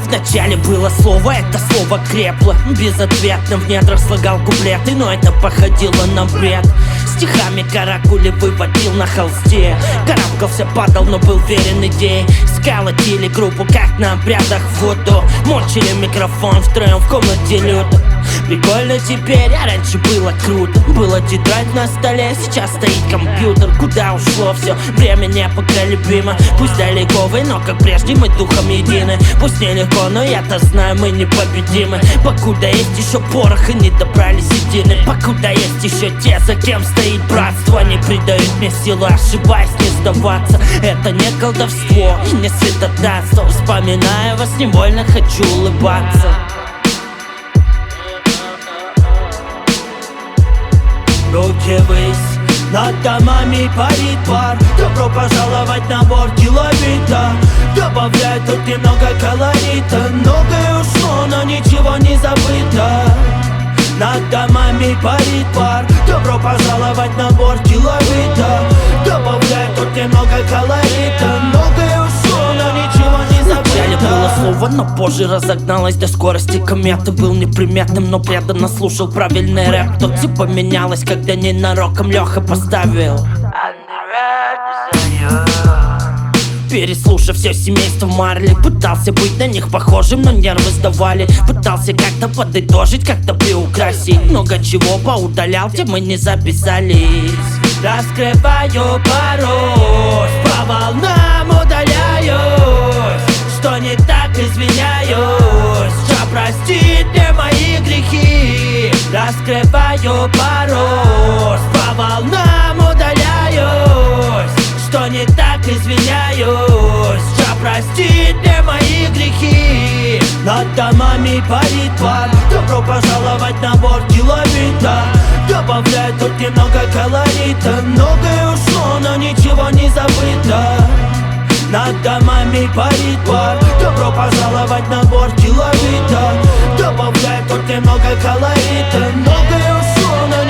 Вначале было слово, это слово крепло. Безответно в недрах слагал куплеты, но это походило на бред. Стихами каракули выводил на холсте. Карабкался, падал, но был верен идее. Сколотили группу, как на обрядах в воду. Мочили микрофон втроем в комнате люто. Прикольно теперь, а раньше было круто. Была тетрадь на столе, сейчас стоит компьютер. Куда ушло все, время непоколебимо. Пусть далековый, но как прежде мы духом едины. Пусть нелегко, но я-то знаю, мы непобедимы. Покуда есть еще порох и не добрались едины. Покуда есть еще те, за кем стоит братство. Не придают мне силы, ошибаясь, не сдаваться. Это не колдовство и не святотатство. Вспоминая вас, невольно хочу улыбаться. Руки ввысь, над домами парит пар. Добро пожаловать на борт килобита. Добавляй тут немного колорита. Многое ушло, но ничего не забыто. Над домами парит пар. Добро пожаловать на борт килобита. Добавляй тут немного колорита. Многое ушло, но ничего не забыто. Вначале было слово, но позже разогналось до скорости кометы. Был неприметным, но преданно слушал правильный рэп. То типа менялось, когда ненароком Леха поставил. Переслушав все семейство Марли, пытался быть на них похожим, но нервы сдавали. Пытался как-то подытожить, как-то приукрасить. Много чего поудалял, где мы не записались. Раскрываю парус, по волнам удаляюсь. Что не так, извиняюсь. Что простит мне мои грехи. Раскрываю парус, по волнам удаляюсь. Что не так, извиняюсь. Что простит мне мои грехи. Над домами парит пар. Добро пожаловать на борт килобита. Добавляй тут немного колорита. Многое ушло, но ничего не забыто. Над домами парит пар. Добро пожаловать на борт килобита. Добавляй тут немного колорита. Многое ушло, но